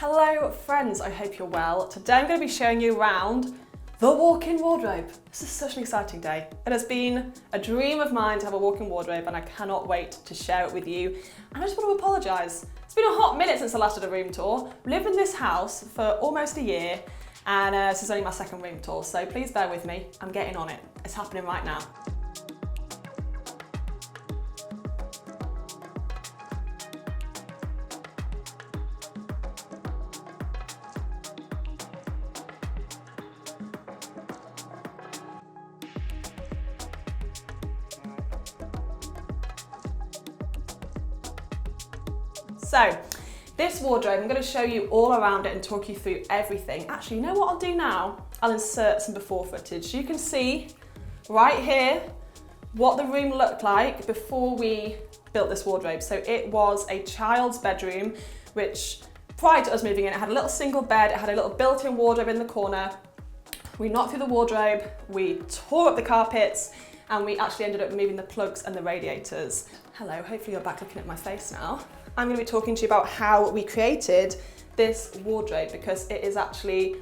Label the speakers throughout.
Speaker 1: Hello friends, I hope you're well. Today I'm going to be showing you around the walk-in wardrobe. This is such an exciting day. It has been a dream of mine to have a walk-in wardrobe and I cannot wait to share it with you. And I just want to apologise. It's been a hot minute since I last did a room tour. I've lived in this house for almost a year and this is only my second room tour, so please bear with me. I'm getting on it. It's happening right now. So, this wardrobe, I'm going to show you all around it and talk you through everything. Actually, you know what I'll do now? I'll insert some before footage. You can see right here what the room looked like before we built this wardrobe. So it was a child's bedroom, which prior to us moving in, it had a little single bed, it had a little built-in wardrobe in the corner. We knocked through the wardrobe, we tore up the carpets, and we actually ended up moving the plugs and the radiators. Hello, hopefully you're back looking at my face now. I'm going to be talking to you about how we created this wardrobe because it is actually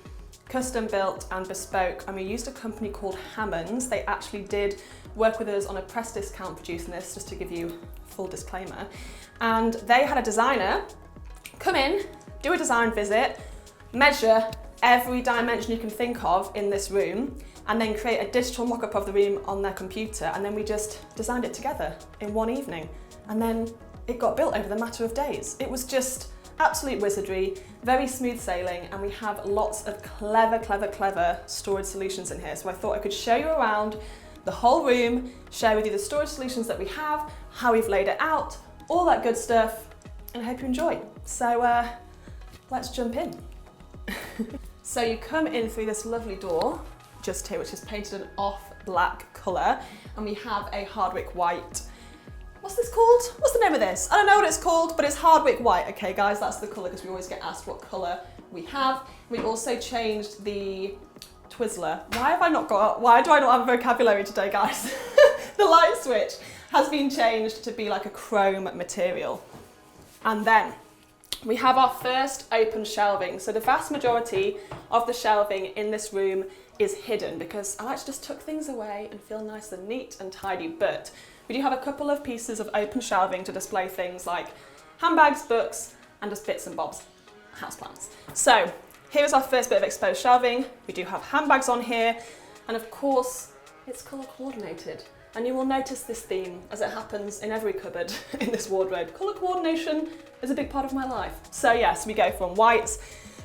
Speaker 1: custom built and bespoke, and we used a company called Hammonds. They actually did work with us on a press discount producing this, just to give you full disclaimer. And they had a designer come in, do a design visit, measure every dimension you can think of in this room, and then create a digital mock-up of the room on their computer, and then we just designed it together in one evening. And then it got built over the matter of days. It was just absolute wizardry, very smooth sailing, and we have lots of clever storage solutions in here. So I thought I could show you around the whole room, share with you the storage solutions that we have, how we've laid it out, all that good stuff, and I hope you enjoy. So let's jump in. So you come in through this lovely door, just here, which is painted an off black colour, and we have a Hardwick white. What's this called? What's the name of this? I don't know what it's called, but it's Hardwick white. Okay guys, that's the colour because we always get asked what colour we have. We also changed the Twizzler. Why do I not have a vocabulary today, guys? The light switch has been changed to be like a chrome material. And then we have our first open shelving. So the vast majority of the shelving in this room is hidden because I like to just tuck things away and feel nice and neat and tidy, but we do have a couple of pieces of open shelving to display things like handbags, books, and just bits and bobs, houseplants. So here is our first bit of exposed shelving. We do have handbags on here, and of course, it's colour coordinated. And you will notice this theme as it happens in every cupboard in this wardrobe. Colour coordination is a big part of my life. So yes, we go from whites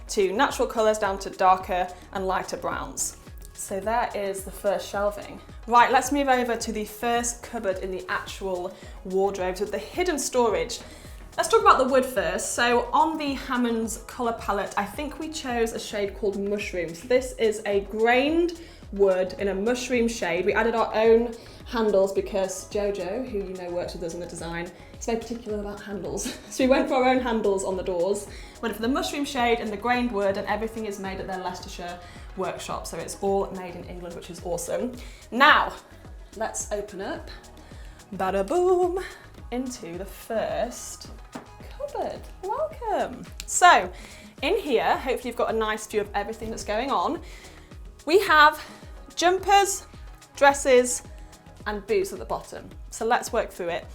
Speaker 1: to natural colours down to darker and lighter browns. So there is the first shelving. Right, let's move over to the first cupboard in the actual wardrobes with the hidden storage. Let's talk about the wood first. So on the Hammonds colour palette, I think we chose a shade called Mushroom. So this is a grained wood in a mushroom shade. We added our own handles because Jojo, who you know works with us in the design, is very particular about handles. So we went for our own handles on the doors, went for the mushroom shade and the grained wood, and everything is made at their Leicestershire workshop. So it's all made in England, which is awesome. Now, let's open up, bada boom, into the first cupboard. Welcome. So in here, hopefully you've got a nice view of everything that's going on. We have jumpers, dresses, and boots at the bottom. So let's work through it.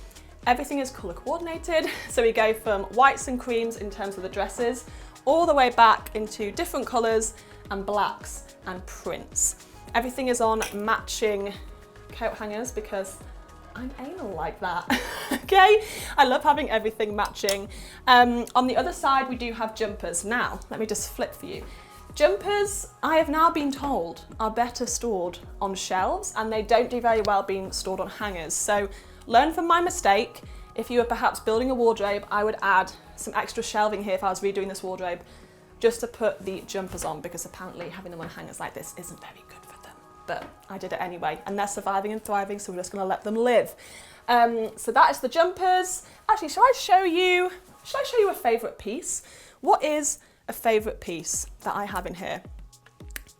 Speaker 1: Everything is colour coordinated. So we go from whites and creams in terms of the dresses, all the way back into different colours and blacks and prints. Everything is on matching coat hangers because I'm anal like that, okay? I love having everything matching. On the other side, we do have jumpers. Now, let me just flip for you. Jumpers, I have now been told, are better stored on shelves and they don't do very well being stored on hangers. So learn from my mistake. If you were perhaps building a wardrobe, I would add some extra shelving here if I was redoing this wardrobe, just to put the jumpers on, because apparently having them on hangers like this isn't very good for them. But I did it anyway, and they're surviving and thriving, so we're just gonna let them live. So that is the jumpers. Actually, shall I show you a favourite piece? What is a favourite piece that I have in here?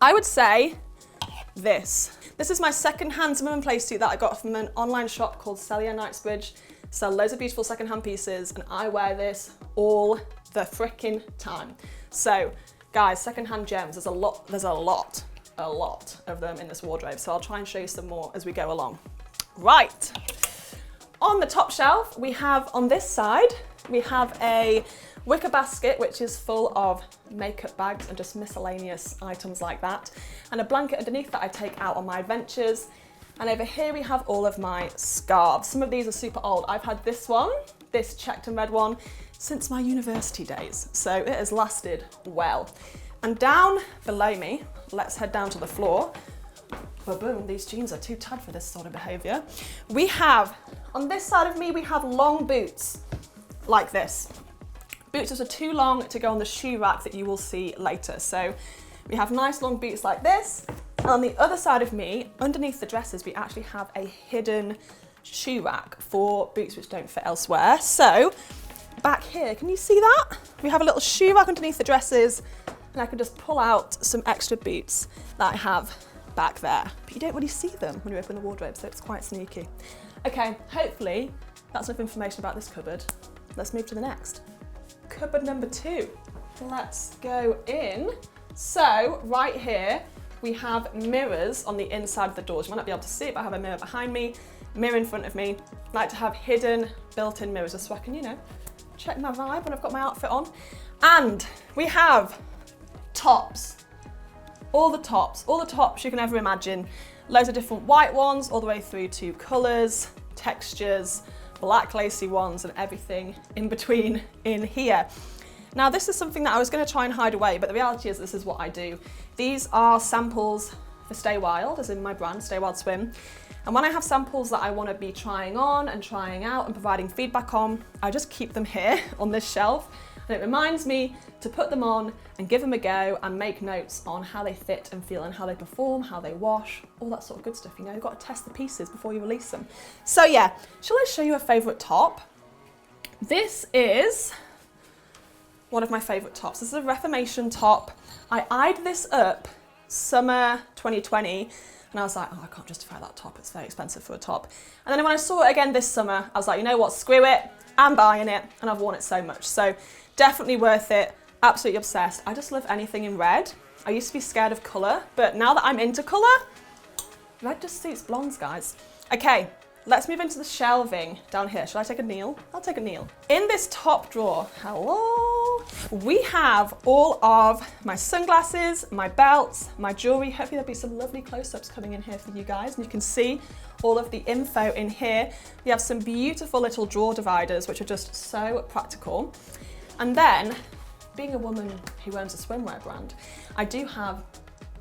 Speaker 1: I would say this. This is my second-hand Zimmermann playsuit that I got from an online shop called Celia Knightsbridge. Sell loads of beautiful second-hand pieces, and I wear this all the frickin' time. So guys, secondhand gems, there's a lot of them in this wardrobe. So I'll try and show you some more as we go along. Right, on the top shelf, we have on this side, we have a wicker basket, which is full of makeup bags and just miscellaneous items like that. And a blanket underneath that I take out on my adventures. And over here we have all of my scarves. Some of these are super old. I've had this one, this checked and red one, since my university days. So it has lasted well. And down below me, let's head down to the floor. Boom, these jeans are too tight for this sort of behavior. We have, on this side of me, we have long boots like this. Boots that are too long to go on the shoe rack that you will see later. So we have nice long boots like this. And on the other side of me, underneath the dresses, we actually have a hidden shoe rack for boots which don't fit elsewhere. So back here, can you see that? We have a little shoe rack underneath the dresses, and I can just pull out some extra boots that I have back there. But you don't really see them when you open the wardrobe, so it's quite sneaky. Okay, hopefully that's enough information about this cupboard. Let's move to the next. Cupboard number 2. Let's go in. So right here, we have mirrors on the inside of the doors. You might not be able to see it, but I have a mirror behind me, mirror in front of me. I like to have hidden, built-in mirrors just so I can, you know, check my vibe when I've got my outfit on. And we have tops. All the tops you can ever imagine. Loads of different white ones, all the way through to colours, textures, black lacy ones, and everything in between in here. Now this is something that I was going to try and hide away, but the reality is this is what I do. These are samples for Stay Wild, as in my brand, Stay Wild Swim. And when I have samples that I want to be trying on and trying out and providing feedback on, I just keep them here on this shelf. And it reminds me to put them on and give them a go and make notes on how they fit and feel and how they perform, how they wash, all that sort of good stuff. You know, you've got to test the pieces before you release them. So yeah, shall I show you a favourite top? This is one of my favourite tops. This is a Reformation top. I eyed this up summer 2020 and I was like, oh, I can't justify that top. It's very expensive for a top. And then when I saw it again this summer, I was like, you know what, screw it. I'm buying it, and I've worn it so much. So definitely worth it, absolutely obsessed. I just love anything in red. I used to be scared of colour, but now that I'm into colour, red just suits blondes, guys. Okay, let's move into the shelving down here. Shall I take a kneel? I'll take a kneel. In this top drawer, hello, we have all of my sunglasses, my belts, my jewellery. Hopefully there'll be some lovely close-ups coming in here for you guys, and you can see all of the info in here. We have some beautiful little drawer dividers, which are just so practical. And then, being a woman who owns a swimwear brand, I do have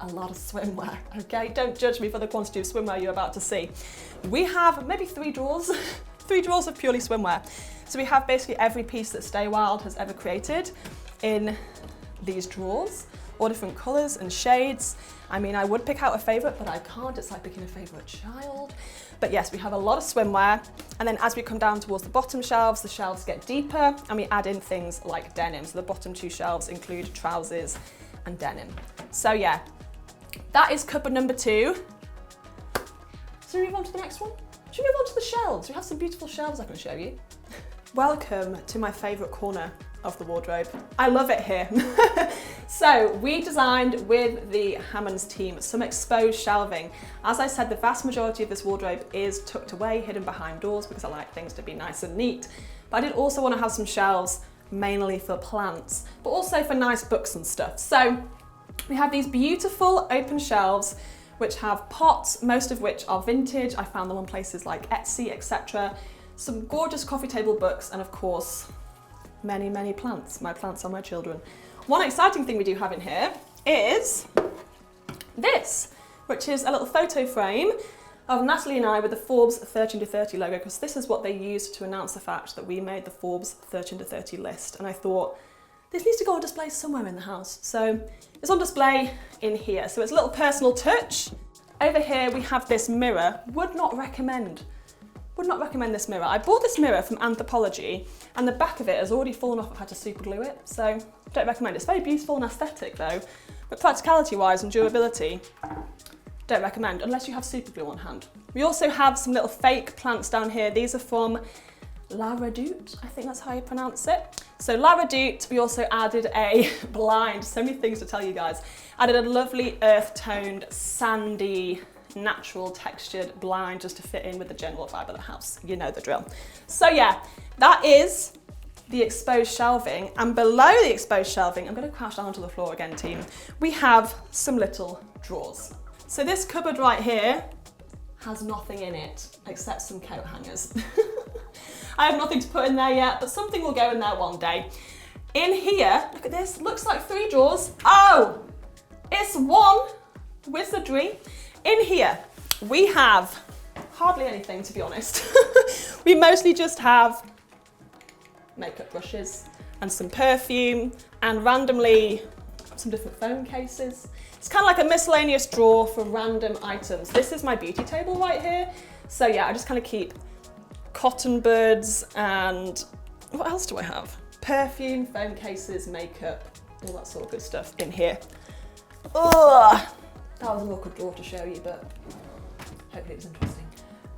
Speaker 1: a lot of swimwear, okay? Don't judge me for the quantity of swimwear you're about to see. We have maybe 3 drawers, 3 drawers of purely swimwear. So we have basically every piece that Stay Wild has ever created in these drawers, all different colours and shades. I mean, I would pick out a favourite, but I can't. It's like picking a favourite child. But yes, we have a lot of swimwear. And then as we come down towards the bottom shelves, the shelves get deeper and we add in things like denim. So the bottom 2 shelves include trousers and denim. So yeah, that is cupboard number 2. So we move on to the next one? Should we move on to the shelves? We have some beautiful shelves I can show you. Welcome to my favourite corner of the wardrobe. I love it here. So we designed with the Hammonds team some exposed shelving. As I said, the vast majority of this wardrobe is tucked away, hidden behind doors, because I like things to be nice and neat. But I did also want to have some shelves mainly for plants, but also for nice books and stuff. So we have these beautiful open shelves which have pots, most of which are vintage. I found them on places like Etsy, etc. Some gorgeous coffee table books, and of course, many, many plants. My plants are my children. One exciting thing we do have in here is this, which is a little photo frame of Natalie and I with the Forbes 30 Under 30 logo, because this is what they used to announce the fact that we made the Forbes 30 Under 30 list. And I thought, this needs to go on display somewhere in the house. So it's on display in here. So it's a little personal touch. Over here, we have this mirror. Would not recommend this mirror. I bought this mirror from Anthropology and the back of it has already fallen off. I've had to super glue it, so don't recommend it. It's very beautiful and aesthetic though, but practicality wise and durability, don't recommend unless you have super glue on hand. We also have some little fake plants down here. These are from La Redoute, I think that's how you pronounce it. So La Redoute, we also added a blind, so many things to tell you guys. Added a lovely earth-toned, sandy, natural textured blind just to fit in with the general vibe of the house. You know the drill. So yeah, that is the exposed shelving, and below the exposed shelving, I'm going to crash down onto the floor again, team, we have some little drawers. So this cupboard right here has nothing in it except some coat hangers. I have nothing to put in there yet, but something will go in there one day. In here, look at this, looks like 3 drawers. Oh, it's one wizardry. In here, we have hardly anything, to be honest. We mostly just have makeup brushes and some perfume and randomly some different phone cases. It's kind of like a miscellaneous drawer for random items. This is my beauty table right here. So yeah, I just kind of keep cotton buds and what else do I have? Perfume, phone cases, makeup, all that sort of good stuff in here. Ugh, that was an awkward drawer to show you, but hopefully it was interesting.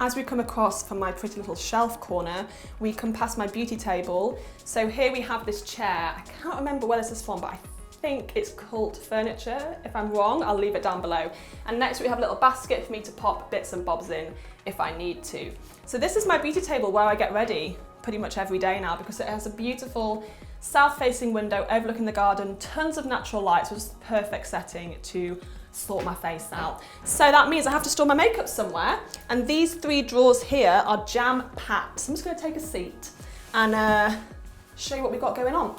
Speaker 1: As we come across from my pretty little shelf corner, we come past my beauty table. So here we have this chair. I can't remember where this is from, but I think it's Cult Furniture. If I'm wrong, I'll leave it down below. And next we have a little basket for me to pop bits and bobs in if I need to. So this is my beauty table where I get ready pretty much every day now because it has a beautiful south-facing window overlooking the garden, tons of natural light, so just the perfect setting to sort my face out. So that means I have to store my makeup somewhere, and these 3 drawers here are jam-packed. So I'm just going to take a seat and show you what we've got going on.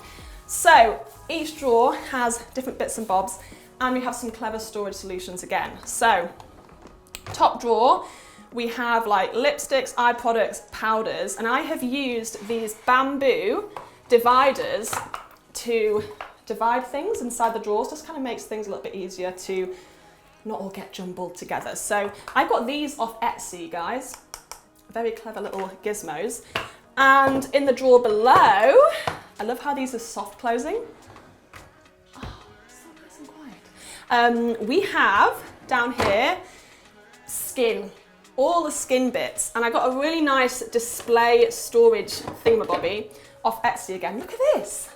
Speaker 1: So each drawer has different bits and bobs, and we have some clever storage solutions again. So top drawer, we have like lipsticks, eye products, powders, and I have used these bamboo dividers to divide things inside the drawers. Just kind of makes things a little bit easier to not all get jumbled together. So I got these off Etsy, guys. Very clever little gizmos. And in the drawer below, I love how these are soft closing. Oh, so nice and quiet. We have down here skin, all the skin bits, and I got a really nice display storage thingamabobby off Etsy again. Look at this.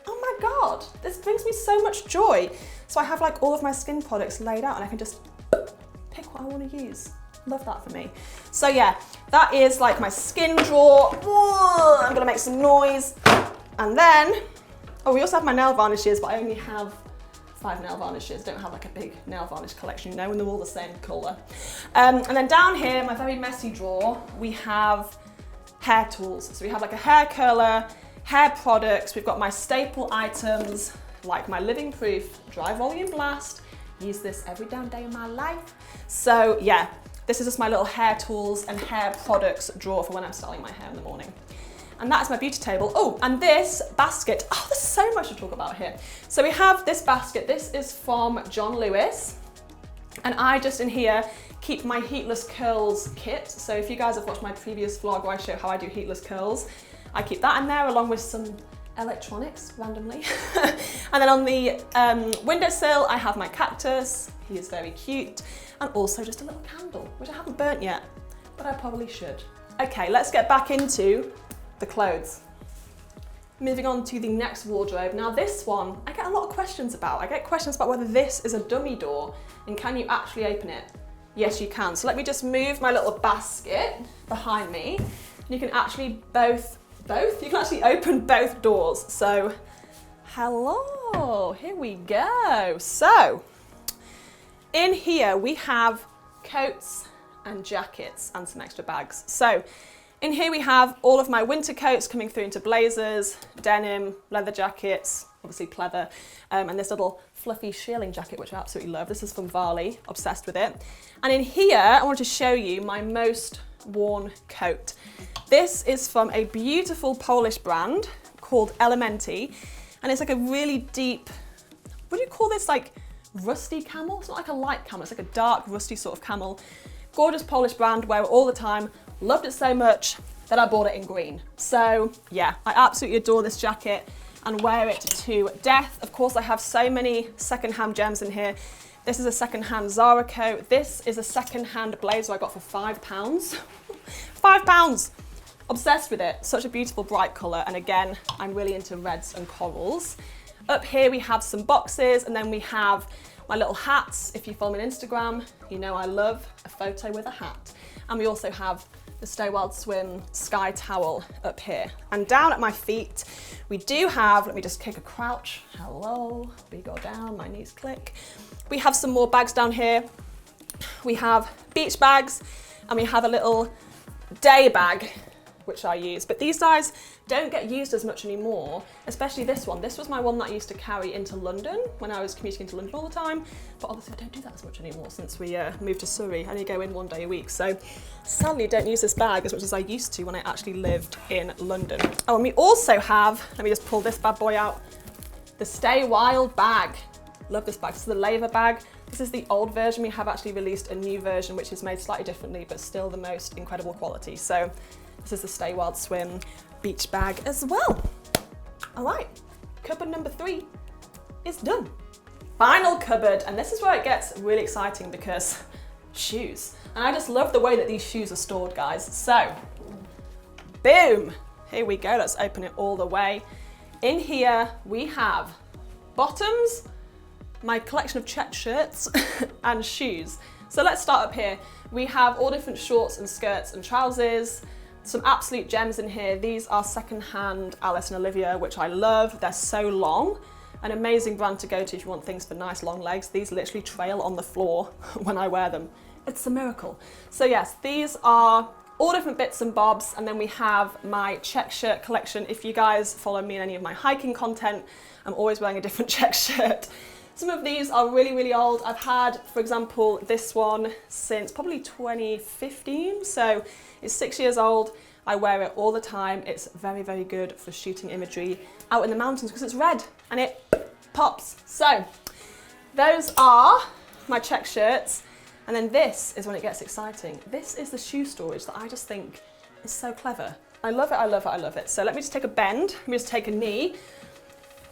Speaker 1: Oh my God, this brings me so much joy. So I have like all of my skin products laid out and I can just pick what I want to use. Love that for me. So yeah, that is like my skin drawer. Whoa, I'm gonna make some noise. And then, oh, we also have my nail varnishes, but I only have 5 nail varnishes. Don't have like a big nail varnish collection, you know, and they're all the same colour. And then down here, my very messy drawer, we have hair tools. So we have like a hair curler, hair products, we've got my staple items, like my living proof dry volume blast. Use this every damn day of my life. So yeah, this is just my little hair tools and hair products drawer for when I'm styling my hair in the morning. And that is my beauty table. Oh, and this basket, oh, there's so much to talk about here. So we have this basket, this is from John Lewis. And I just in here keep my heatless curls kit. So if you guys have watched my previous vlog where I show how I do heatless curls, I keep that in there along with some electronics randomly. And then on the windowsill, I have my cactus. He is very cute. And also just a little candle, which I haven't burnt yet, but I probably should. Okay, let's get back into the clothes. Moving on to the next wardrobe. Now this one, I get a lot of questions about. I get questions about whether this is a dummy door and can you actually open it? Yes, you can. So let me just move my little basket behind me. You can actually you can actually open both doors. So, hello, here we go. So, in here we have coats and jackets and some extra bags. So, in here we have all of my winter coats coming through into blazers, denim, leather jackets, obviously pleather, and this little fluffy shearling jacket, which I absolutely love. This is from Varley, obsessed with it. And in here, I want to show you my most worn coat. This is from a beautiful Polish brand called Elementi, and it's like a really deep, what do you call this, like rusty camel? It's not like a light camel, it's like a dark rusty sort of camel. Gorgeous Polish brand, wear it all the time, loved it so much that I bought it in green. So yeah, I absolutely adore this jacket and wear it to death. Of course, I have so many secondhand gems in here. This is a secondhand Zara coat. This is a secondhand blazer I got for £5. £5! Obsessed with it. Such a beautiful bright colour, and again, I'm really into reds and corals. Up here we have some boxes, and then we have my little hats. If you follow me on Instagram, you know I love a photo with a hat. And we also have the Stay Wild Swim sky towel up here. And down at my feet, we do have, let me just kick a crouch. Hello, we go down, my knees click. We have some more bags down here. We have beach bags, and we have a little day bag, which I use, but these guys don't get used as much anymore, especially this one. This was my one that I used to carry into London when I was commuting into London all the time, but obviously I don't do that as much anymore since we moved to Surrey. I only go in 1 day a week, so sadly don't use this bag as much as I used to when I actually lived in London. Oh, and we also have, let me just pull this bad boy out, the Stay Wild bag. Love this bag. This is the laver bag. This is the old version. We have actually released a new version which is made slightly differently, but still the most incredible quality. So this is the Stay Wild Swim beach bag as well. All right, cupboard number 3 is done. Final cupboard, and this is where it gets really exciting because shoes. And I just love the way that these shoes are stored, guys. So, boom, here we go. Let's open it all the way. In here, we have bottoms, my collection of checked shirts, and shoes. So let's start up here. We have all different shorts and skirts and trousers. Some absolute gems in here. These are secondhand Alice and Olivia, which I love. They're so long. An amazing brand to go to if you want things for nice long legs. These literally trail on the floor when I wear them. It's a miracle. So yes, these are all different bits and bobs. And then we have my check shirt collection. If you guys follow me in any of my hiking content, I'm always wearing a different check shirt. Some of these are really, really old. I've had, for example, this one since probably 2015. So it's 6 years old. I wear it all the time. It's very, very good for shooting imagery out in the mountains because it's red and it pops. So those are my check shirts. And then this is when it gets exciting. This is the shoe storage that I just think is so clever. I love it, I love it, I love it. So let me just take a bend. Let me just take a knee.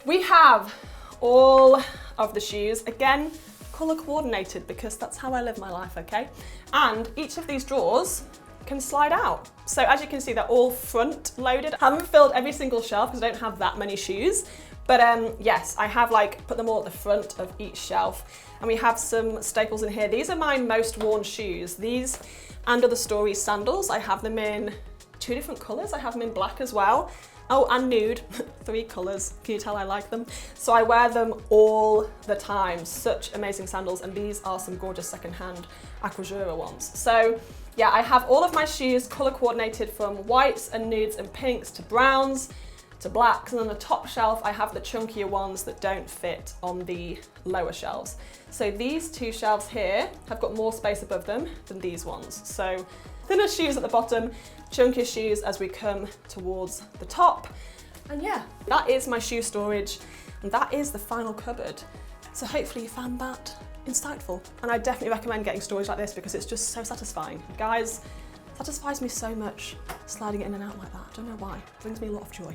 Speaker 1: We have all of the shoes, again, colour coordinated because that's how I live my life, okay? And each of these drawers can slide out. So as you can see, they're all front loaded. I haven't filled every single shelf because I don't have that many shoes. But yes, I have put them all at the front of each shelf. And we have some staples in here. These are my most worn shoes. These and Other Stories sandals. I have them in 2 different colours. I have them in black as well. Oh, and nude, 3 colours. Can you tell I like them? So I wear them all the time. Such amazing sandals, and these are some gorgeous secondhand Aquajura ones. So yeah, I have all of my shoes colour coordinated from whites and nudes and pinks to browns to blacks, and on the top shelf I have the chunkier ones that don't fit on the lower shelves. So these 2 shelves here have got more space above them than these ones. So thinner shoes at the bottom, chunkier shoes as we come towards the top. And yeah, that is my shoe storage, and that is the final cupboard. So hopefully you found that insightful. And I definitely recommend getting storage like this because it's just so satisfying. Guys, it satisfies me so much sliding it in and out like that. I don't know why, it brings me a lot of joy.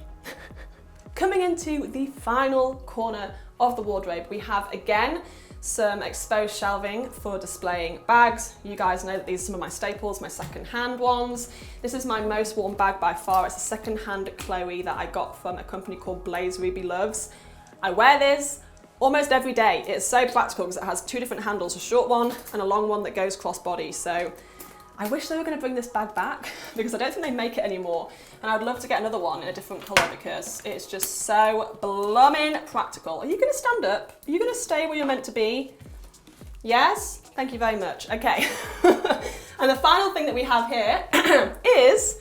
Speaker 1: Coming into the final corner of the wardrobe, we have again some exposed shelving for displaying bags. You guys know that these are some of my staples, my second-hand ones. This is my most worn bag by far. It's a second-hand Chloe that I got from a company called Blaze Ruby Loves. I wear this almost every day. It's so practical because it has 2 different handles, a short one and a long one that goes cross-body. So I wish they were going to bring this bag back because I don't think they make it anymore. And I'd love to get another one in a different colour because it's just so blooming practical. Are you going to stand up? Are you going to stay where you're meant to be? Yes? Thank you very much. Okay. And the final thing that we have here is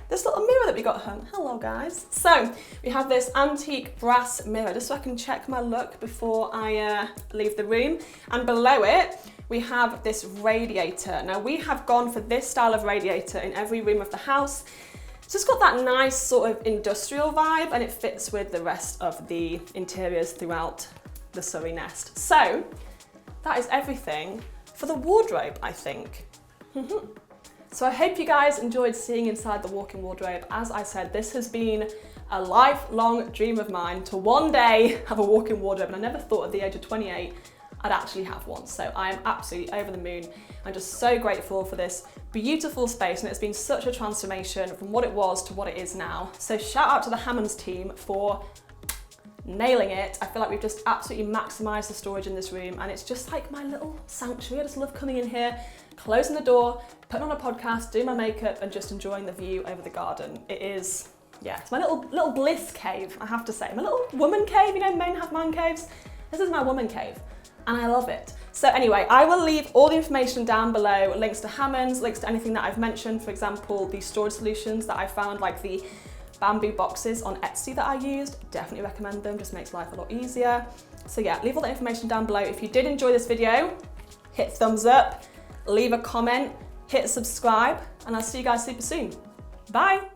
Speaker 1: this little mirror that we got hung. Hello, guys. So we have this antique brass mirror just so I can check my look before I leave the room. And below it, we have this radiator. Now we have gone for this style of radiator in every room of the house. It's just got that nice sort of industrial vibe and it fits with the rest of the interiors throughout the Surrey nest. So that is everything for the wardrobe, I think. So I hope you guys enjoyed seeing inside the walk-in wardrobe. As I said, this has been a lifelong dream of mine to one day have a walk-in wardrobe, and I never thought at the age of 28 I'd actually have one. So I am absolutely over the moon. I'm just so grateful for this beautiful space, and it's been such a transformation from what it was to what it is now. So shout out to the Hammonds team for nailing it. I feel like we've just absolutely maximised the storage in this room, and it's just like my little sanctuary. I just love coming in here, closing the door, putting on a podcast, doing my makeup, and just enjoying the view over the garden. It is, yeah, it's my little bliss cave, I have to say. My little woman cave, you know, men have man caves. This is my woman cave, and I love it. So anyway, I will leave all the information down below, links to Hammonds, links to anything that I've mentioned, for example, the storage solutions that I found, like the bamboo boxes on Etsy that I used. Definitely recommend them, just makes life a lot easier. So yeah, leave all the information down below. If you did enjoy this video, hit thumbs up, leave a comment, hit subscribe, and I'll see you guys super soon. Bye.